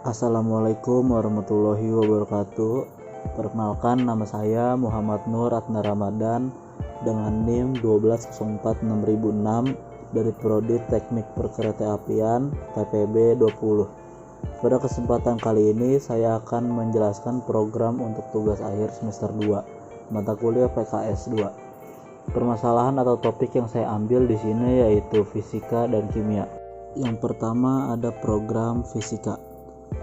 Assalamualaikum warahmatullahi wabarakatuh. Perkenalkan, nama saya Muhammad Nur Adna Ramadan dengan NIM 1204606 dari Prodi Teknik Perkeretaapian TPB 20. Pada kesempatan kali ini saya akan menjelaskan program untuk tugas akhir semester 2 mata kuliah PKS 2. Permasalahan atau topik yang saya ambil di sini yaitu fisika dan kimia. Yang pertama ada program fisika.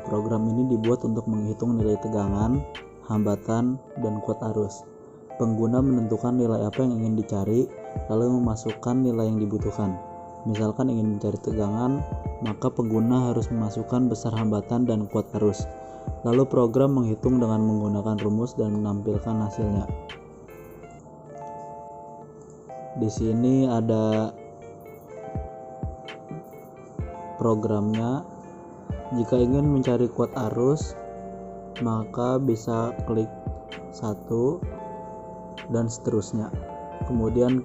Program ini dibuat untuk menghitung nilai tegangan, hambatan, dan kuat arus. Pengguna menentukan nilai apa yang ingin dicari, lalu memasukkan nilai yang dibutuhkan. Misalkan ingin mencari tegangan, maka pengguna harus memasukkan besar hambatan dan kuat arus. Lalu program menghitung dengan menggunakan rumus dan menampilkan hasilnya. Di sini ada programnya. Jika ingin mencari kuat arus, maka bisa klik 1 dan seterusnya. Kemudian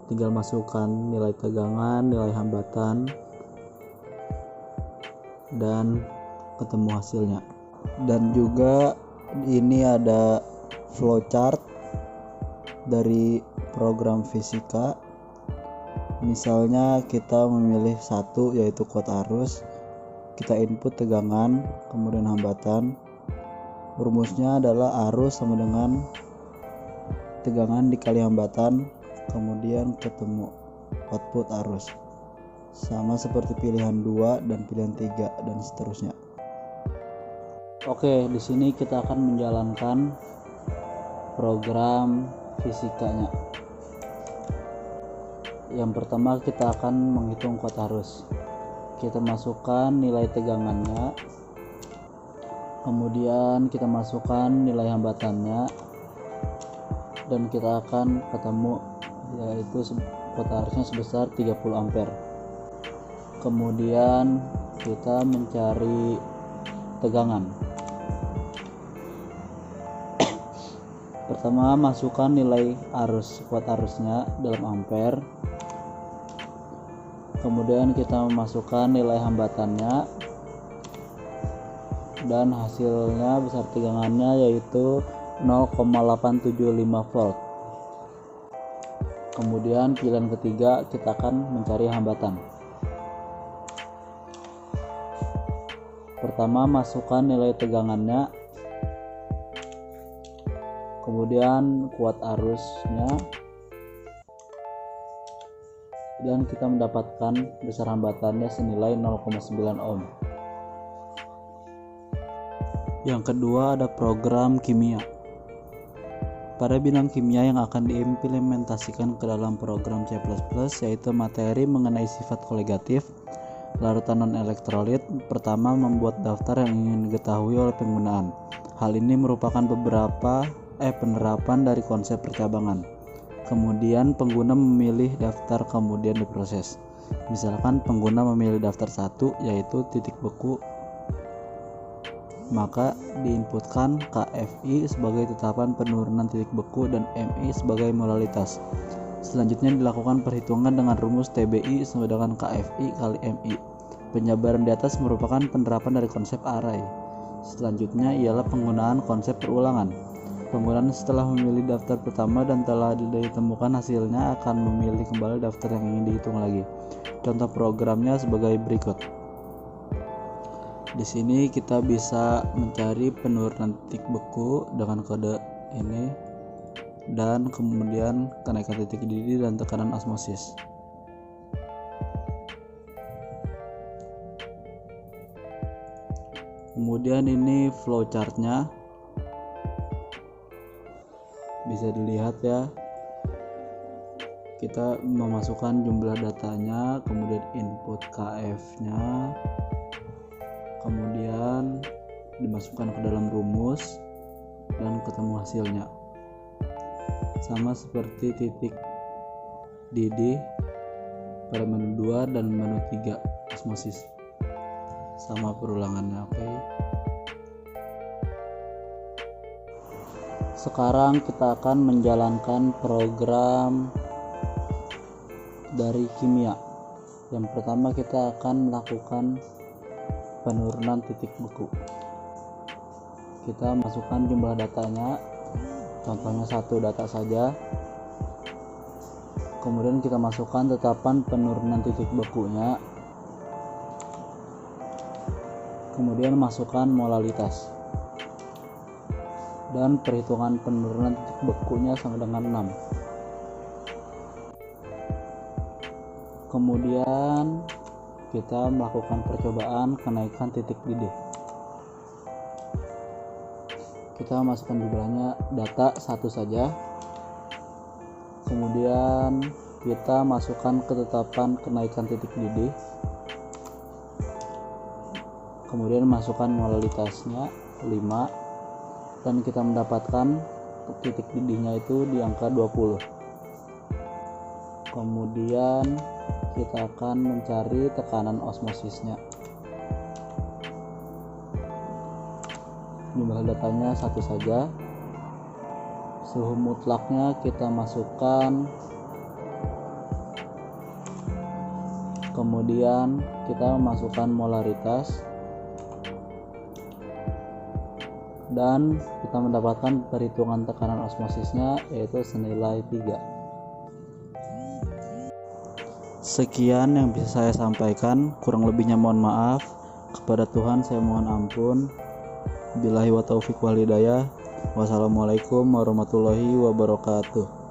tinggal masukkan nilai tegangan, nilai hambatan, dan ketemu hasilnya. Dan juga ini ada flowchart dari program fisika. Misalnya kita memilih 1 yaitu kuat arus, kita input tegangan, kemudian hambatan. Rumusnya adalah arus sama dengan tegangan dikali hambatan, kemudian ketemu output arus. Sama seperti pilihan 2 dan pilihan 3 dan seterusnya. Oke, di sini kita akan menjalankan program fisikanya. Yang pertama kita akan menghitung kuat arus. Kita masukkan nilai tegangannya, kemudian kita masukkan nilai hambatannya, dan kita akan ketemu yaitu kuat arusnya sebesar 30 ampere. Kemudian kita mencari tegangan. Pertama masukkan nilai arus kuat arusnya dalam ampere. Kemudian kita memasukkan nilai hambatannya dan hasilnya besar tegangannya yaitu 0,875 volt. Kemudian pilihan ketiga kita akan mencari hambatan. Pertama masukkan nilai tegangannya, kemudian kuat arusnya, dan kita mendapatkan besar hambatannya senilai 0,9 ohm. Yang kedua ada program kimia. Pada bidang kimia yang akan diimplementasikan ke dalam program C++ yaitu materi mengenai sifat kolegatif, larutan non-elektrolit. Pertama membuat daftar yang ingin diketahui oleh penggunaan. Hal ini merupakan beberapa penerapan dari konsep percabangan. Kemudian pengguna memilih daftar kemudian diproses. Misalkan pengguna memilih daftar 1 yaitu titik beku, maka diinputkan KFI sebagai tetapan penurunan titik beku dan MI sebagai molalitas. Selanjutnya dilakukan perhitungan dengan rumus TBI sama dengan KFI kali MI. Penjabaran di atas merupakan penerapan dari konsep array. Selanjutnya ialah penggunaan konsep perulangan. Penggunaan setelah memilih daftar pertama dan telah ditemukan hasilnya akan memilih kembali daftar yang ingin dihitung lagi. Contoh programnya sebagai berikut. Di sini kita bisa mencari penurunan titik beku dengan kode ini dan kemudian kenaikan titik didih dan tekanan osmosis. Kemudian ini flowchartnya. Bisa dilihat ya, kita memasukkan jumlah datanya, kemudian input KF-nya, kemudian dimasukkan ke dalam rumus dan ketemu hasilnya. Sama seperti titik didih pada menu 2 dan menu 3 osmosis. Sama perulangannya, oke. Sekarang kita akan menjalankan program dari kimia. Yang pertama kita akan melakukan penurunan titik beku. Kita masukkan jumlah datanya, contohnya 1 data saja. Kemudian kita masukkan tetapan penurunan titik bekunya. Kemudian masukkan molalitas. Dan perhitungan penurunan titik bekunya sama dengan 6. Kemudian kita melakukan percobaan kenaikan titik didih. Kita masukkan jumlahnya data 1 saja. Kemudian kita masukkan ketetapan kenaikan titik didih. Kemudian masukkan molalitasnya 5 dan kita mendapatkan titik didihnya itu di angka 20. Kemudian kita akan mencari tekanan osmosisnya. Jumlah datanya 1 saja. Suhu mutlaknya kita masukkan. Kemudian kita masukkan molaritas. Dan kita mendapatkan perhitungan tekanan osmosisnya yaitu senilai 3. Sekian yang bisa saya sampaikan, kurang lebihnya mohon maaf. Kepada Tuhan saya mohon ampun. Billahi wa taufiq wal hidayah. Wassalamualaikum warahmatullahi wabarakatuh.